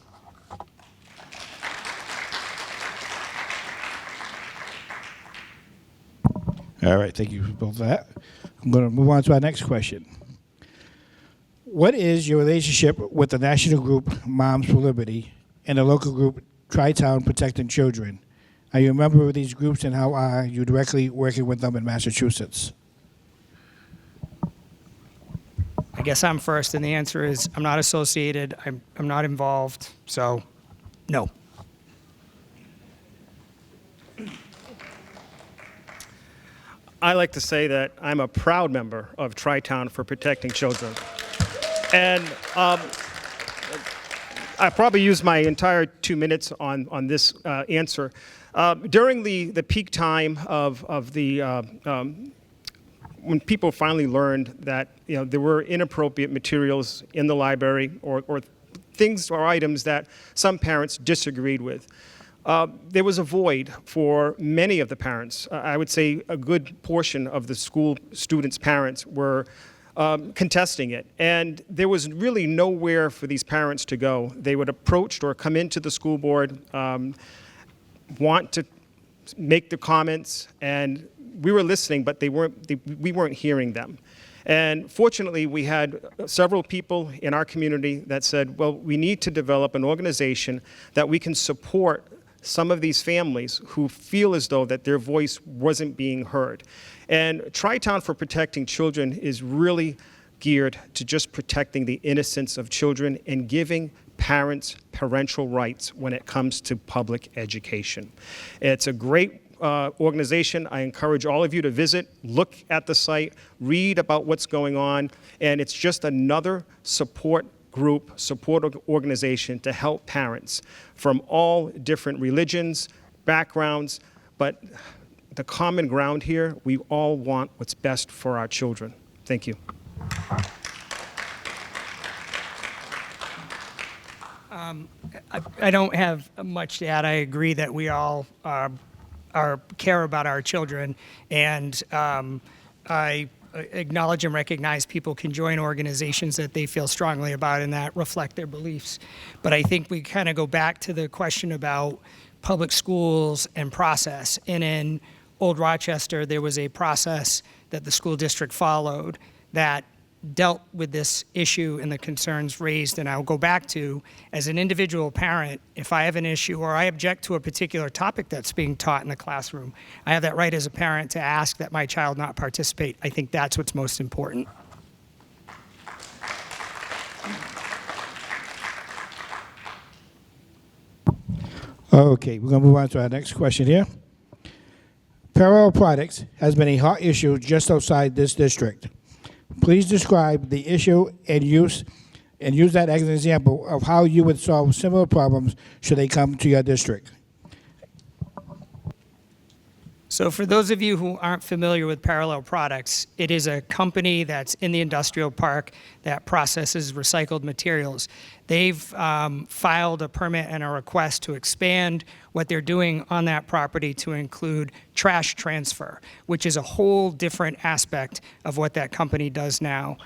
All right, thank you for both of that. I'm going to move on to our next question. What is your relationship with the national group Moms for Liberty and the local group Tri-Town Protecting Children? Are you a member of these groups, and how are you directly working with them in Massachusetts? I guess I'm first, and the answer is I'm not associated, I'm not involved, so no. I like to say that I'm a proud member of Tri-Town for Protecting Children. And I probably used my entire 2 minutes on this answer. During the peak time of the when people finally learned that there were inappropriate materials in the library or things or items that some parents disagreed with, there was a void for many of the parents. I would say a good portion of the school students' parents were contesting it. And there was really nowhere for these parents to go. They would approach or come into the school board, want to make the comments, and we were listening, but we weren't hearing them. And fortunately, we had several people in our community that said, well, we need to develop an organization that we can support some of these families who feel as though that their voice wasn't being heard. And Tri-Town for Protecting Children is really geared to just protecting the innocence of children and giving parents' parental rights when it comes to public education. It's a great organization. I encourage all of you to visit, look at the site, read about what's going on, and it's just another support group, support organization to help parents from all different religions, backgrounds, but the common ground here, we all want what's best for our children. Thank you. I don't have much to add. I agree that we all care about our children, and I acknowledge and recognize people can join organizations that they feel strongly about and that reflect their beliefs. But I think we kind of go back to the question about public schools and process. And in Old Rochester, there was a process that the school district followed that dealt with this issue and the concerns raised. And I'll go back to, as an individual parent, if I have an issue or I object to a particular topic that's being taught in the classroom, I have that right as a parent to ask that my child not participate. I think that's what's most important. Okay, we're going to move on to our next question here. Parallel products has been a hot issue just outside this district. Please describe the issue and use that as an example of how you would solve similar problems should they come to your district. So for those of you who aren't familiar with Parallel Products, it is a company that's in the industrial park that processes recycled materials. They've filed a permit and a request to expand what they're doing on that property to include trash transfer, which is a whole different aspect of what that company does now.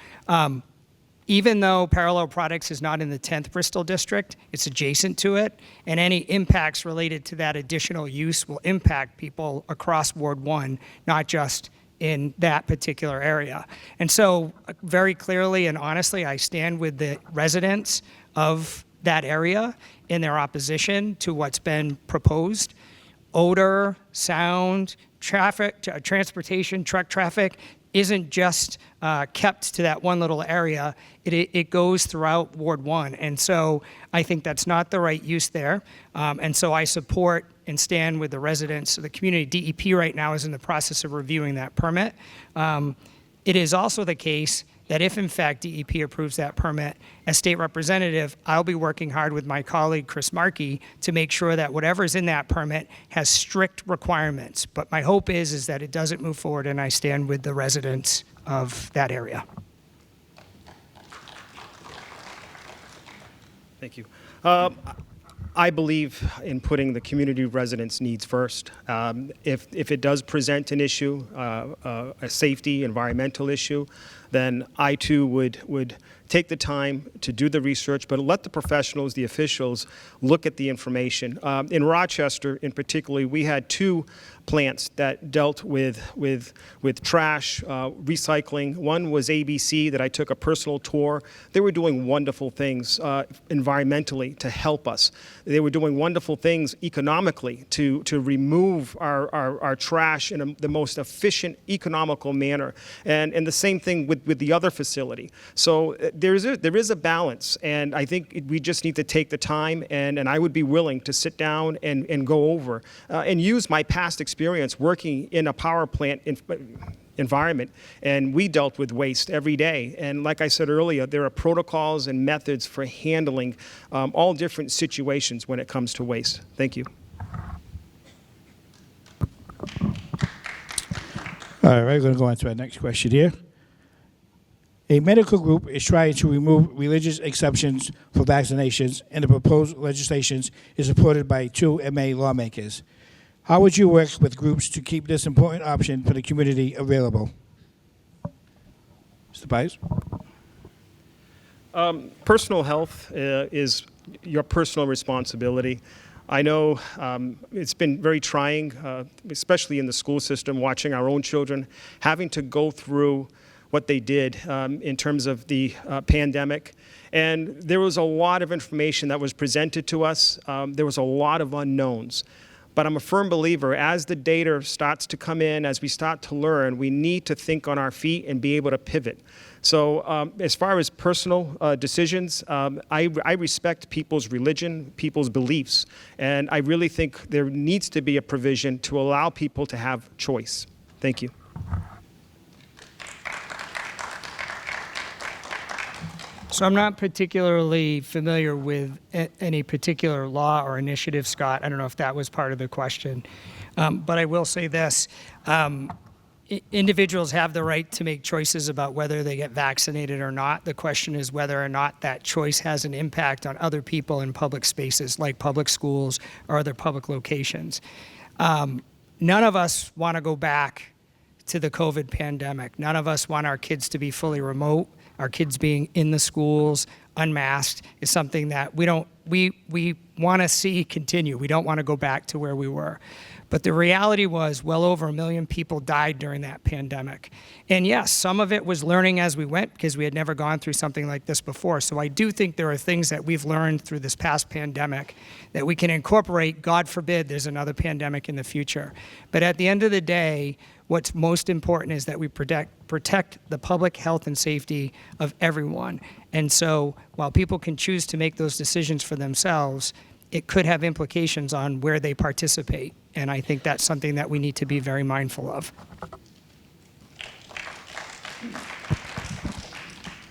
Even though Parallel Products is not in the 10th Bristol District, it's adjacent to it, and any impacts related to that additional use will impact people across Ward 1, not just in that particular area. And so very clearly and honestly, I stand with the residents of that area in their opposition to what's been proposed. Odor, sound, traffic, transportation, truck traffic isn't just kept to that one little area. It goes throughout Ward 1. And so I think that's not the right use there. And so I support and stand with the residents of the community. DEP right now is in the process of reviewing that permit. It is also the case that if in fact DEP approves that permit, as state representative, I'll be working hard with my colleague Chris Markey to make sure that whatever's in that permit has strict requirements. But my hope is that it doesn't move forward, and I stand with the residents of that area. Thank you. I believe in putting the community residents' needs first. If it does present an issue, a safety, environmental issue, then I too would take the time to do the research, but let the professionals, the officials, look at the information. In Rochester, in particular, we had two plants that dealt with trash, recycling. One was ABC that I took a personal tour. They were doing wonderful things environmentally to help us. They were doing wonderful things economically to remove our trash in the most efficient, economical manner. And the same thing with the other facility. So there is a balance, and I think we just need to take the time, and I would be willing to sit down and go over and use my past experience working in a power plant environment, and we dealt with waste every day. And like I said earlier, there are protocols and methods for handling all different situations when it comes to waste. Thank you. All right, we're going to go on to our next question here. A medical group is trying to remove religious exceptions for vaccinations, and the proposed legislation is supported by two MA lawmakers. How would you work with groups to keep this important option for the community available? Mr. Pius? Personal health is your personal responsibility. I know it's been very trying, especially in the school system, watching our own children having to go through what they did in terms of the pandemic. And there was a lot of information that was presented to us. There was a lot of unknowns. But I'm a firm believer, as the data starts to come in, as we start to learn, we need to think on our feet and be able to pivot. So as far as personal decisions, I respect people's religion, people's beliefs, and I really think there needs to be a provision to allow people to have choice. Thank you. So I'm not particularly familiar with any particular law or initiative, Scott. I don't know if that was part of the question. But I will say this. Individuals have the right to make choices about whether they get vaccinated or not. The question is whether or not that choice has an impact on other people in public spaces like public schools or other public locations. None of us want to go back to the COVID pandemic. None of us want our kids to be fully remote. Our kids being in the schools, unmasked, is something that we want to see continue. We don't want to go back to where we were. But the reality was well over 1 million people died during that pandemic. And yes, some of it was learning as we went because we had never gone through something like this before. So I do think there are things that we've learned through this past pandemic that we can incorporate. God forbid there's another pandemic in the future. But at the end of the day, what's most important is that we protect the public health and safety of everyone. And so while people can choose to make those decisions for themselves, it could have implications on where they participate. And I think that's something that we need to be very mindful of.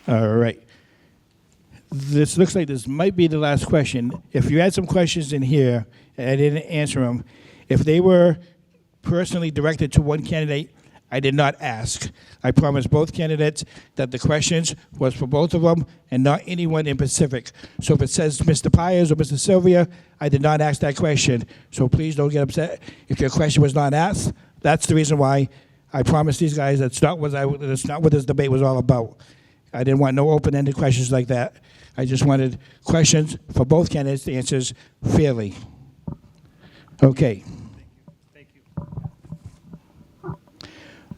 All right. This looks like this might be the last question. If you had some questions in here and I didn't answer them, if they were personally directed to one candidate, I did not ask. I promised both candidates that the questions was for both of them and not anyone in Pacific. So if it says Mr. Pyers or Mr. Sylvia, I did not ask that question. So please don't get upset if your question was not asked. That's the reason why I promised these guys that's not what this debate was all about. I didn't want no open-ended questions like that. I just wanted questions for both candidates, the answers fairly. Okay.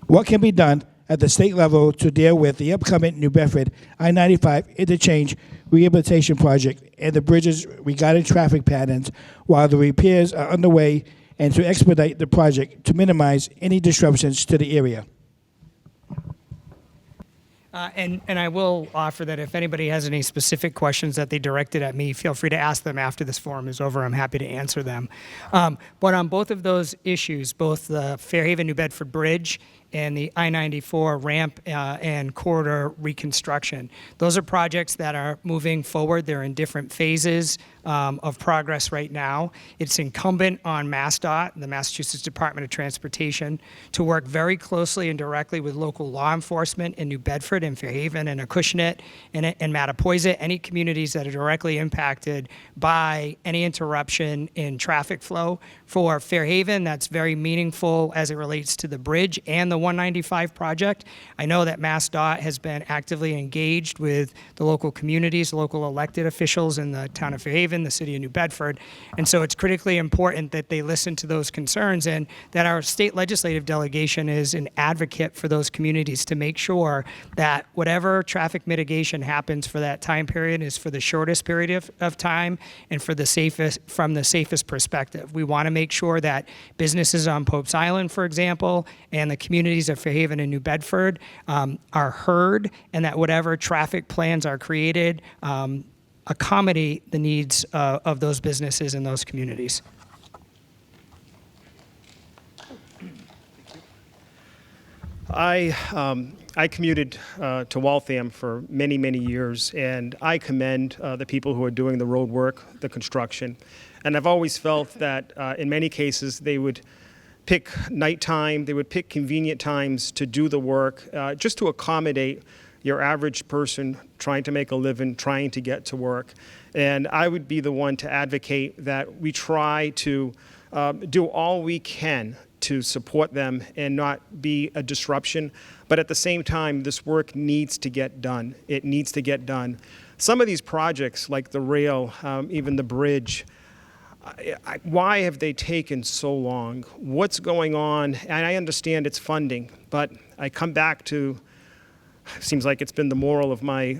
What can be done at the state level to deal with the upcoming New Bedford I-95 interchange rehabilitation project and the bridges regarding traffic patterns while the repairs are underway, and to expedite the project to minimize any disruptions to the area? And I will offer that if anybody has any specific questions that they directed at me, feel free to ask them after this forum is over. I'm happy to answer them. But on both of those issues, both the Fairhaven New Bedford Bridge and the I-94 ramp and corridor reconstruction, those are projects that are moving forward. They're in different phases of progress right now. It's incumbent on MassDOT, the Massachusetts Department of Transportation, to work very closely and directly with local law enforcement in New Bedford and Fairhaven and Acushnet and Mattapoisett, any communities that are directly impacted by any interruption in traffic flow. For Fairhaven, that's very meaningful as it relates to the bridge and the 195 project. I know that MassDOT has been actively engaged with the local communities, local elected officials in the town of Fairhaven, the city of New Bedford, and so it's critically important that they listen to those concerns and that our state legislative delegation is an advocate for those communities to make sure that whatever traffic mitigation happens for that time period is for the shortest period of time and for the from the safest perspective. We want to make sure that businesses on Pope's Island, for example, and the communities of Fairhaven and New Bedford are heard, and that whatever traffic plans are created accommodate the needs of those businesses and those communities. I commuted to Waltham for many, many years, and I commend the people who are doing the road work, the construction. And I've always felt that in many cases they would pick nighttime, they would pick convenient times to do the work, just to accommodate your average person trying to make a living, trying to get to work. And I would be the one to advocate that we try to do all we can to support them and not be a disruption. But at the same time, this work needs to get done. It needs to get done. Some of these projects, like the rail, even the bridge, why have they taken so long? What's going on? And I understand it's funding, but I come back to, seems like it's been the moral of my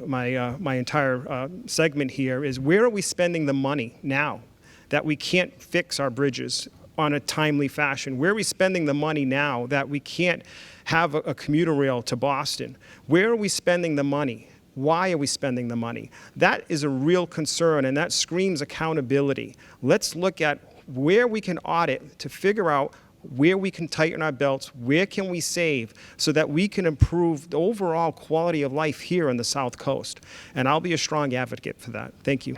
entire segment here, is where are we spending the money now that we can't fix our bridges? on a timely fashion? Where are we spending the money now that we can't have a commuter rail to Boston? Where are we spending the money? Why are we spending the money? That is a real concern, and that screams accountability. Let's look at where we can audit to figure out where we can tighten our belts, where can we save, so that we can improve the overall quality of life here on the South Coast. And I'll be a strong advocate for that. Thank you.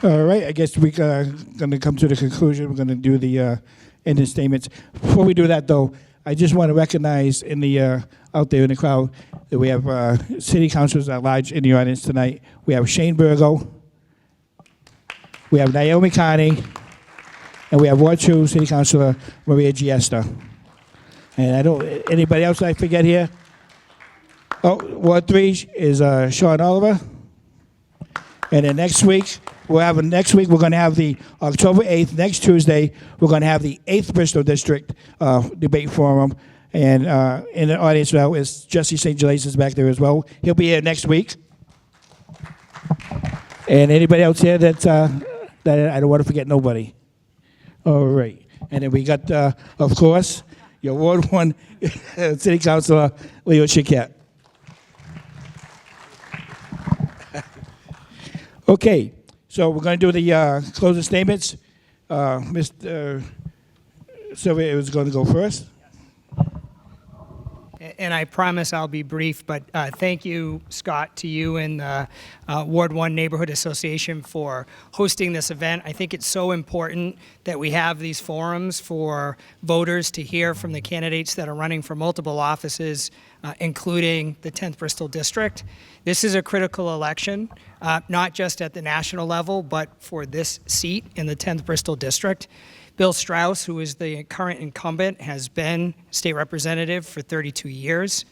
All right, I guess we're going to come to the conclusion. We're going to do the ending statements. Before we do that, though, I just want to recognize in the out there in the crowd that we have city councilors at large in the audience tonight. We have Shane Burgo, we have Naomi Carney, and we have Ward 2 City Councilor Maria Giesta. And I don't, anybody else I forget here? Oh, Ward 3 is Sean Oliver. And then next week, we're going to have the October 8th, next Tuesday, we're going to have the 8th Bristol District Debate Forum. And in the audience now is Jesse St. Gilles back there as well. He'll be here next week. And anybody else here that I don't want to forget nobody. All right. And then we got, of course, your Ward 1 City Councilor, Leo Chiquette. Okay. So we're going to do the closing statements. Mr. Sylvia is going to go first. And I promise I'll be brief, but thank you, Scott, to you and the Ward 1 Neighborhood Association for hosting this event. I think it's so important that we have these forums for voters to hear from the candidates that are running for multiple offices, including the 10th Bristol District. This is a critical election, not just at the national level, but for this seat in the 10th Bristol District. Bill Strauss, who is the current incumbent, has been state representative for 32 years.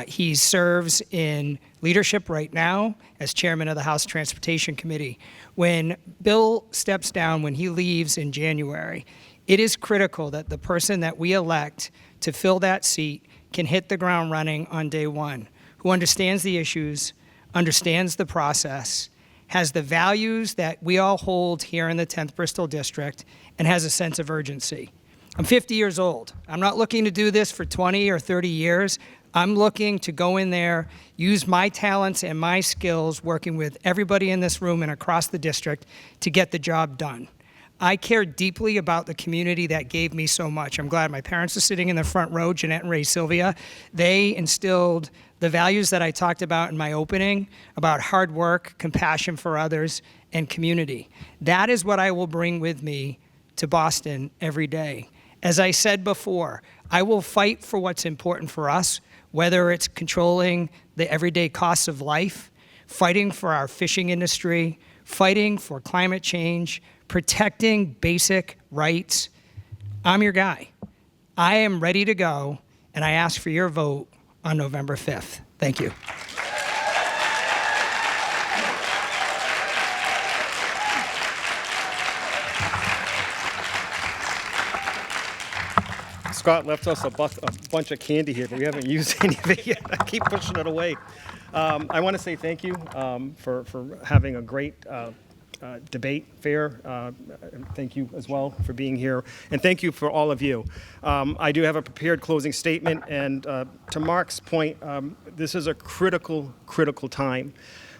He serves in leadership right now as chairman of the House Transportation Committee. When Bill steps down, when he leaves in January, it is critical that the person that we elect to fill that seat can hit the ground running on day one, who understands the issues, understands the process, has the values that we all hold here in the 10th Bristol District, and has a sense of urgency. I'm 50 years old. I'm not looking to do this for 20 or 30 years. I'm looking to go in there, use my talents and my skills working with everybody in this room and across the district to get the job done. I care deeply about the community that gave me so much. I'm glad my parents are sitting in the front row, Jeanette and Ray Sylvia. They instilled the values that I talked about in my opening about hard work, compassion for others, and community. That is what I will bring with me to Boston every day. As I said before, I will fight for what's important for us, whether it's controlling the everyday costs of life, fighting for our fishing industry, fighting for climate change, protecting basic rights. I'm your guy. I am ready to go, and I ask for your vote on November 5th. Thank you. Scott left us a bunch of candy here, but we haven't used any of it yet. I keep pushing it away. I want to say thank you for having a great debate fair. Thank you as well for being here, and thank you for all of you. I do have a prepared closing statement, and to Mark's point, this is a critical time.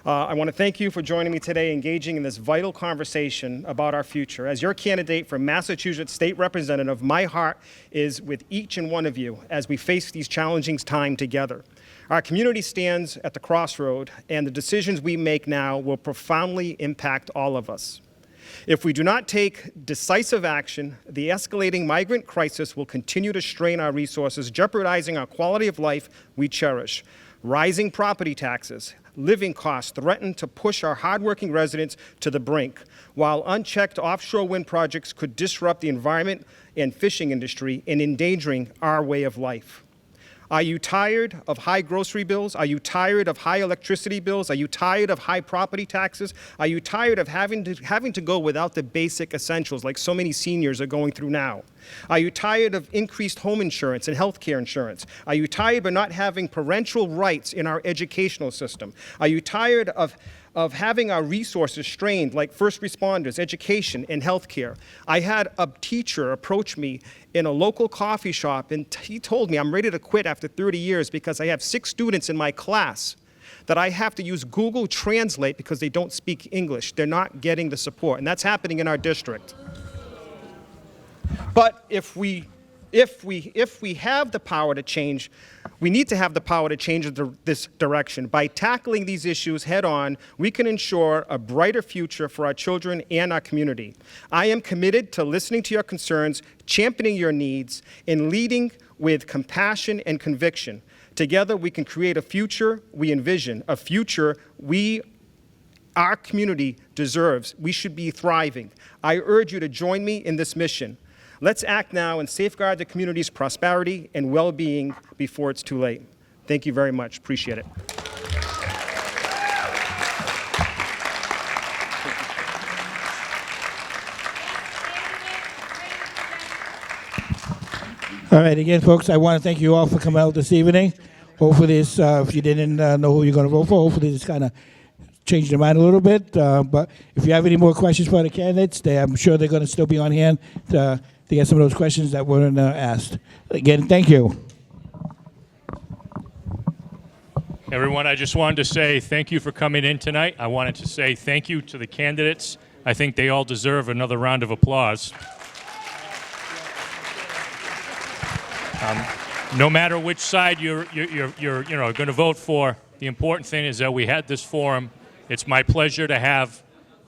I want to thank you for joining me today, engaging in this vital conversation about our future. As your candidate for Massachusetts State Representative, my heart is with each and one of you as we face these challenging times together. Our community stands at the crossroad, and the decisions we make now will profoundly impact all of us. If we do not take decisive action, the escalating migrant crisis will continue to strain our resources, jeopardizing our quality of life we cherish. Rising property taxes, living costs threaten to push our hardworking residents to the brink, while unchecked offshore wind projects could disrupt the environment and fishing industry and endangering our way of life. Are you tired of high grocery bills? Are you tired of high electricity bills? Are you tired of high property taxes? Are you tired of having to go without the basic essentials like so many seniors are going through now? Are you tired of increased home insurance and health care insurance? Are you tired of not having parental rights in our educational system? Are you tired of of having our resources strained, like first responders, education, and healthcare. I had a teacher approach me in a local coffee shop, and he told me, I'm ready to quit after 30 years because I have 6 students in my class that I have to use Google Translate because they don't speak English. They're not getting the support, and that's happening in our district. But if we have the power to change, we need to have the power to change this direction. By tackling these issues head on, we can ensure a brighter future for our children and our community. I am committed to listening to your concerns, championing your needs, and leading with compassion and conviction. Together, we can create a future we envision, a future our community deserves. We should be thriving. I urge you to join me in this mission. Let's act now and safeguard the community's prosperity and well-being before it's too late. Thank you very much. Appreciate it. All right, again, folks, I want to thank you all for coming out this evening. Hopefully this, if you didn't know who you're going to vote for, hopefully this kind of changed your mind a little bit. But if you have any more questions for the candidates, I'm sure they're going to still be on hand to get some of those questions that weren't asked. Again, thank you. Everyone, I just wanted to say thank you for coming in tonight. I wanted to say thank you to the candidates. I think they all deserve another round of applause. No matter which side you're going to vote for, the important thing is that we had this forum. It's my pleasure to have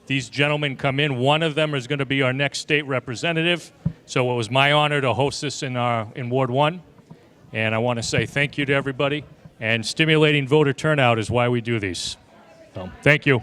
these gentlemen come in. One of them is going to be our next state representative. So it was my honor to host this in Ward 1. And I want to say thank you to everybody. And stimulating voter turnout is why we do these. So, thank you.